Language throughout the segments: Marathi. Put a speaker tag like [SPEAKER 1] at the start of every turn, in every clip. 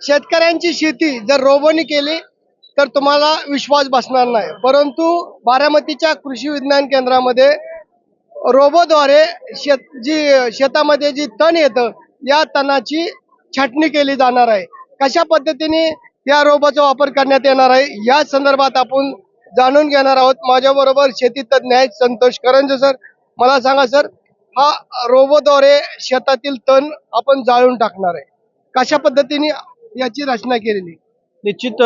[SPEAKER 1] शेतकऱ्यांची शेती जर रोबोनी केली तर तुम्हाला विश्वास बसणार नाही, परंतु बारामतीच्या कृषी विज्ञान केंद्रामध्ये रोबोद्वारे शेतामध्ये जी तण येतं या तणाची छाटणी केली जाणार आहे. कशा पद्धतीने या रोबोचा वापर करण्यात येणार आहे या संदर्भात आपण जाणून घेणार आहोत. माझ्या बरोबर शेती तज्ञ आहेत संतोष करंजे सर. मला सांगा सर, हा रोबोद्वारे शेतातील तण आपण जाळून टाकणार आहे, कशा पद्धतीने याची रचना केलेली?
[SPEAKER 2] निश्चित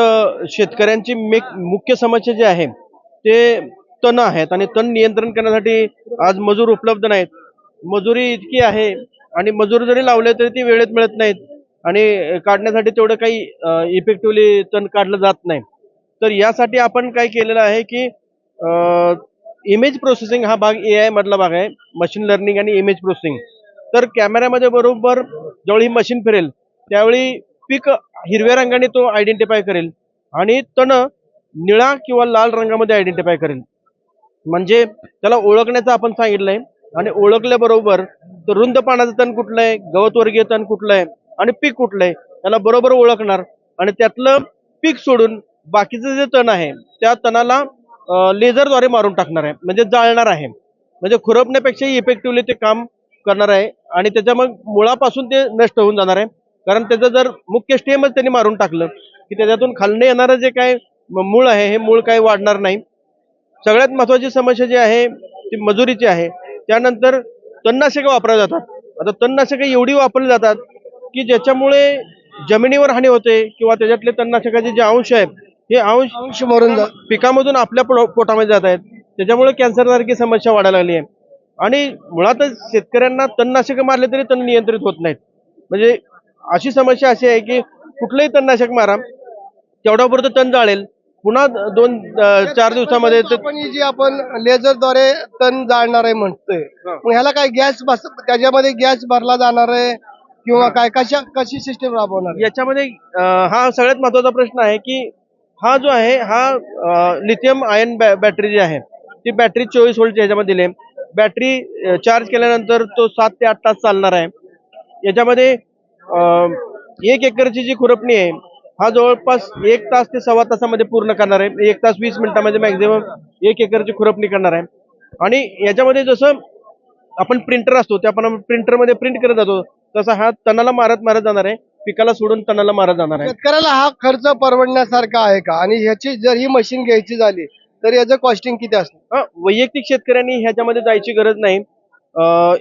[SPEAKER 2] शेतकऱ्यांची मुख्य समस्या जी आहे ते तण आहेत आणि तण नियंत्रण करण्यासाठी आज मजूर उपलब्ध नाहीत. मजुरी इतकी आहे आणि मजूर जरी लावले तरी ती वेळेत मिळत नाहीत आणि काढण्यासाठी तेवढं काही इफेक्टिव्हली तण काढलं जात नाही. तर यासाठी आपण काय केलेलं आहे की इमेज प्रोसेसिंग हा भाग AI मधला भाग आहे, मशीन लर्निंग आणि इमेज प्रोसेसिंग. तर कॅमेऱ्यामध्ये बरोबर ज्यावेळी मशीन फिरेल त्यावेळी पीक हिरव्या रंगाने तो आयडेंटिफाय करेल आणि तण निळा किंवा लाल रंगामध्ये आयडेंटिफाय करेल. म्हणजे त्याला ओळखण्याचं आपण सांगितलंय आणि ओळखल्याबरोबर रुंद पानाचं तण कुठलं आहे, गवतवर्गीय तण कुठलं आहे आणि पीक कुठलं आहे त्याला बरोबर ओळखणार आणि त्यातलं पीक सोडून बाकीचं जे तण आहे त्या तणाला लेझरद्वारे मारून टाकणार आहे, म्हणजे जाळणार आहे. म्हणजे खुरपण्यापेक्षा इफेक्टिव्हली ते काम करणार आहे आणि त्याच्या मग मुळापासून ते नष्ट होऊन जाणार आहे. कारण त्याचं जर मुख्य स्टेमच त्यांनी मारून टाकलं की त्याच्यातून खालनं येणारं जे काय मूळ आहे हे मूळ काही वाढणार नाही. सगळ्यात महत्वाची समस्या जी आहे ती मजुरीची आहे. त्यानंतर तणनाशकं वापरली जातात. आता तणनाशकं एवढी वापरली जातात की ज्याच्यामुळे जमिनीवर हानी होते किंवा त्याच्यातले तणनाशकाचे जे अंश आहेत हे अंश
[SPEAKER 1] मरून
[SPEAKER 2] पिकामधून आपल्या पोटामध्ये जात आहेत. त्याच्यामुळे कॅन्सर सारखी समस्या वाढायला लागली आहे आणि मुळातच शेतकऱ्यांना तणनाशकं मारले तरी तण नियंत्रित होत नाहीत. म्हणजे अशी समस्या अशी आहे की कुठलंही तणनाशक मारा तेवढ्यापुरतं तण जाळेल, पुन्हा 2-4 दिवसामध्ये
[SPEAKER 1] आपण जी आपण लेझरद्वारे तण जाळणार आहे म्हणतोय, मग ह्याला काय गॅस त्याच्यामध्ये गॅस भरला जाणार आहे किंवा काय कशी सिस्टीम राबवणार?
[SPEAKER 2] याच्यामध्ये हा सगळ्यात महत्वाचा प्रश्न आहे की हा जो आहे हा लिथियम आयन बॅटरी जी आहे ती बॅटरी 24 व्होल्टची ह्याच्यामध्ये दिली. बॅटरी चार्ज केल्यानंतर तो 7 ते 8 तास चालणार आहे. याच्यामध्ये 1 एकरची जी खुरपणी आहे हा जवळपास 1 तास ते सव्वा तासामध्ये पूर्ण करणार आहे. 1 तास 20 मिनिटांमध्ये मॅक्झिमम 1 एकरची खुरपणी करणार आहे. आणि याच्यामध्ये जसं आपण प्रिंटर असतो त्याप्रमाणे प्रिंटरमध्ये प्रिंट करत जातो तसा हा तणाला मारत मारत जाणार आहे, पिकाला सोडून तणाला मारत जाणार आहे.
[SPEAKER 1] शेतकऱ्याला हा खर्च परवडण्यासारखा आहे का? आणि ह्याची जर ही मशीन घ्यायची झाली तर याचं कॉस्टिंग किती असतं?
[SPEAKER 2] वैयक्तिक शेतकऱ्यांनी ह्याच्यामध्ये जायची गरज नाही.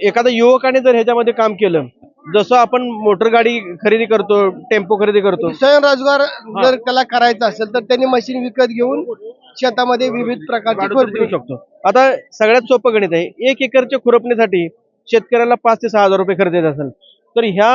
[SPEAKER 2] एखाद्या युवकाने जर ह्याच्यामध्ये काम केलं, जसं आपण मोटर गाडी खरेदी करतो, टेम्पो खरेदी करतो,
[SPEAKER 1] स्वयंरोजगार जर त्याला करायचा असेल तर त्यांनी मशीन विकत घेऊन शेतामध्ये विविध प्रकारची खुरपणी
[SPEAKER 2] करू शकतो. आता सगळ्यात सोपं गणित आहे. 1 एकरच्या खुरपणीसाठी शेतकऱ्याला 5 ते 6 हजार रुपये खर्च येत असेल तर ह्या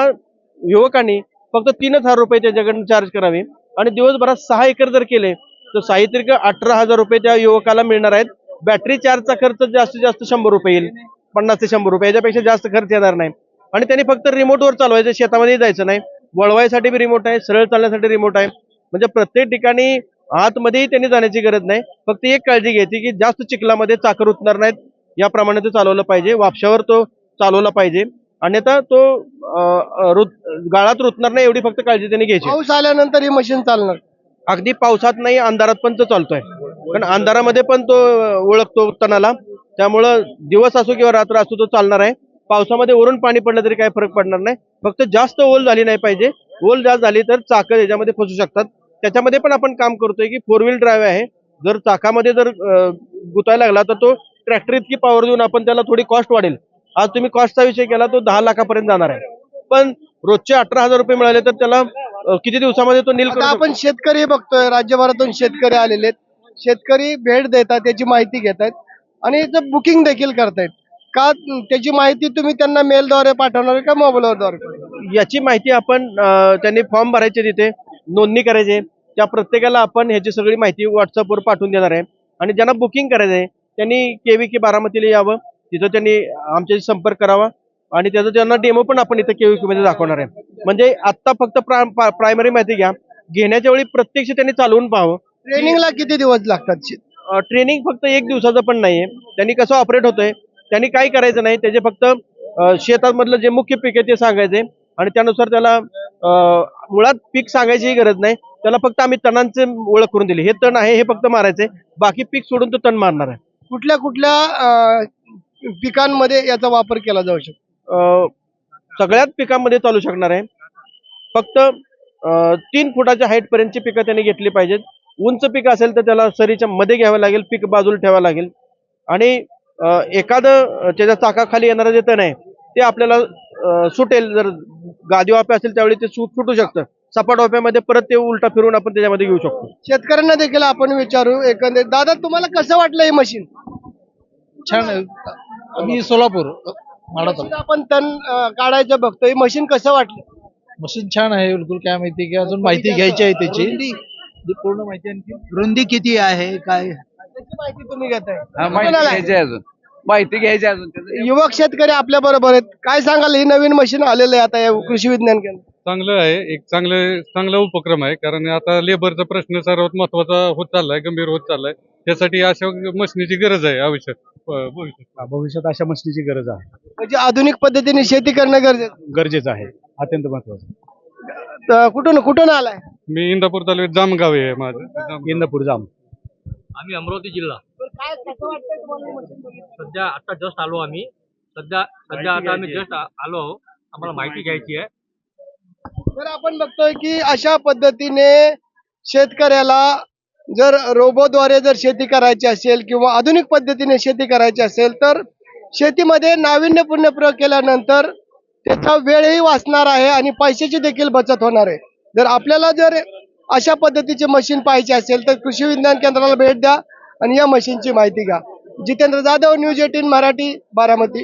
[SPEAKER 2] युवकांनी फक्त 3,000 रुपये त्याच्याकडून चार्ज करावे आणि दिवसभरात 6 एकर जर केले तर साहित्रिक 18,000 रुपये त्या युवकाला मिळणार आहेत. बॅटरी चार्जचा खर्च जास्तीत जास्त 100 रुपये येईल, 50 ते 100 रुपये, याच्यापेक्षा जास्त खर्च येणार नाही. आणि त्यांनी फक्त रिमोटवर चालवायचं, शेतामध्ये जायचं नाही. वळवायसाठी बी रिमोट आहे, सरळ चालण्यासाठी रिमोट आहे. म्हणजे प्रत्येक ठिकाणी आतमध्येही त्यांनी जाण्याची गरज नाही. फक्त एक काळजी घ्यायची की जास्त चिखलामध्ये चाकर उतरणार नाहीत याप्रमाणे ते चालवलं पाहिजे. वापशावर तो चालवला पाहिजे, अन्यथा तो गाळात रुतणार नाही एवढी फक्त काळजी त्यांनी घ्यायची.
[SPEAKER 1] पाऊस आल्यानंतर ही मशीन चालणार?
[SPEAKER 2] अगदी पावसात नाही, अंधारात पण तो चालतोय. कारण अंधारामध्ये पण तो ओळखतो तणाला, त्यामुळं दिवस असो किंवा रात्र असो तो चालणार आहे. पावसामध्ये वरून पाणी पडलं तरी काही फरक पडणार नाही. फक्त जास्त ओल झाली नाही पाहिजे. ओल जास्त झाली तर चाकं याच्यामध्ये फसू शकतात. त्याच्यामध्ये पण आपण काम करतोय की 4 व्हील ड्राईव्ह आहे. जर चाकामध्ये जर गुतायला लागला तर तो ट्रॅक्टर इतकी पॉवर देऊन आपण त्याला थोडी कॉस्ट वाढेल. आज तुम्ही कॉस्टचा विषय केला तो 10 लाखापर्यंत जाणार आहे, पण रोजचे 18,000 रुपये मिळाले तर त्याला किती दिवसामध्ये तो नील.
[SPEAKER 1] आपण शेतकरी बघतोय, राज्यभरातून शेतकरी आलेले आहेत. शेतकरी भेट देतात, त्याची माहिती घेत आहेत आणि बुकिंग देखील करतायत का? त्याची माहिती तुम्ही त्यांना मेलद्वारे पाठवणार का मोबाईलद्वारे?
[SPEAKER 2] याची माहिती आपण त्यांनी फॉर्म भरायचे, तिथे नोंदणी करायची, त्या प्रत्येकाला आपण ह्याची सगळी माहिती व्हॉट्सअपवर पाठवून देणार आहे. आणि ज्यांना बुकिंग करायचं आहे त्यांनी KVK बारामतीला यावं, तिथं त्यांनी आमच्याशी संपर्क करावा आणि त्याचं त्यांना डेमो पण आपण इथं KVK मध्ये दाखवणार आहे. म्हणजे आत्ता फक्त प्रायमरी माहिती घ्या, घेण्याच्या वेळी प्रत्यक्ष त्यांनी चालवून पाहावं.
[SPEAKER 1] ट्रेनिंगला किती दिवस लागतात?
[SPEAKER 2] ट्रेनिंग फक्त 1 दिवसाचं पण नाहीये. त्यांनी कसं ऑपरेट होतंय, त्यांनी काय करायचं नाही, त्याचे फक्त शेतामधलं जे मुख्य पीक आहे ते सांगायचे आणि त्यानुसार त्याला मुळात पीक सांगायचीही गरज नाही. त्याला फक्त आम्ही तणांचे ओळख करून दिली. हे तण आहे हे फक्त मारायचंय, बाकी पीक सोडून तो तण मारणार आहे.
[SPEAKER 1] कुठल्या कुठल्या पिकांमध्ये याचा वापर केला जाऊ शकतो?
[SPEAKER 2] सगळ्याच पिकांमध्ये चालू शकणार आहे. फक्त 3 फुटाच्या हाईट पर्यंतची पिकं त्यांनी घेतली पाहिजेत. उंच पीक असेल तर त्याला सरीच्या मध्ये घ्यावं लागेल, पीक बाजूला ठेवावं लागेल. आणि एखादं त्याच्या चाकाखाली येणारं जे तण आहे ते आपल्याला सुटेल. जर गादी वाफे असेल त्यावेळी ते सुटू शकतं. सपाट वाफ्यामध्ये परत ते उलटा फिरून आपण त्याच्यामध्ये घेऊ शकतो.
[SPEAKER 1] शेतकऱ्यांना देखील आपण विचारू. एकंदरीत दादा, तुम्हाला कसं वाटलं हे मशीन?
[SPEAKER 3] छान आहे. आम्ही सोलापूर माडा तालुका.
[SPEAKER 1] आपण तण काढायचं बघतोय, मशीन कसं वाटलं?
[SPEAKER 3] मशीन छान आहे. बिलकुल काय माहिती की अजून माहिती घ्यायची आहे त्याची पूर्ण माहिती. आणखी
[SPEAKER 4] रुंदी किती आहे काय
[SPEAKER 1] त्याची माहिती तुम्ही घेताय?
[SPEAKER 5] माहिती घ्यायची आहे अजून, माहिती घ्यायची आहे अजून त्याचं.
[SPEAKER 1] युवक शेतकरी आपल्या बरोबर आहेत. काय सांगाल, ही नवीन मशीन आलेलं आहे आता या कृषी विज्ञान केंद्र?
[SPEAKER 6] चांगलं आहे. एक चांगला उपक्रम आहे. कारण आता लेबरचा प्रश्न सर्वात महत्वाचा होत चाललाय, गंभीर होत चाललाय. त्यासाठी अशा मशिनीची गरज आहे आवश्यक
[SPEAKER 3] भविष्यात अशा मशीनीची गरज आहे.
[SPEAKER 1] म्हणजे आधुनिक पद्धतीने शेती करणं
[SPEAKER 3] गरजेचं आहे. अत्यंत महत्वाचं.
[SPEAKER 1] तर कुठून आलाय?
[SPEAKER 6] मी इंदापूर तालुक्यात जामगाव आहे माझं.
[SPEAKER 3] इंदापूर जाम.
[SPEAKER 7] आम्ही अमरावती जिल्हा.
[SPEAKER 1] काय कसं वाटतंय तुम्हाला ही मशीन बघितलं?
[SPEAKER 7] सध्या आता जस्ट आलो आम्ही. सध्या आता आम्ही जस्ट आलो. आम्हाला माहिती घ्यायची आहे.
[SPEAKER 1] तर आपण बघतोय की अशा पद्धतीने शेतकऱ्याला जर रोबोद्वारे जर शेती करायची असेल किंवा आधुनिक पद्धतीने शेती करायची असेल तर शेतीमध्ये नाविन्यपूर्ण प्रयोग केल्यानंतर त्याचा वेळही वाचणार आहे आणि पैशाची देखील बचत होणार आहे. जर आपल्याला जर अशा पद्धतीचे मशीन पाहिजे असेल तर कृषी विज्ञान केंद्राला भेट द्या आणि या मशीनची माहिती घ्या. जितेंद्र जाधव, न्यूज 18 मराठी, बारामती.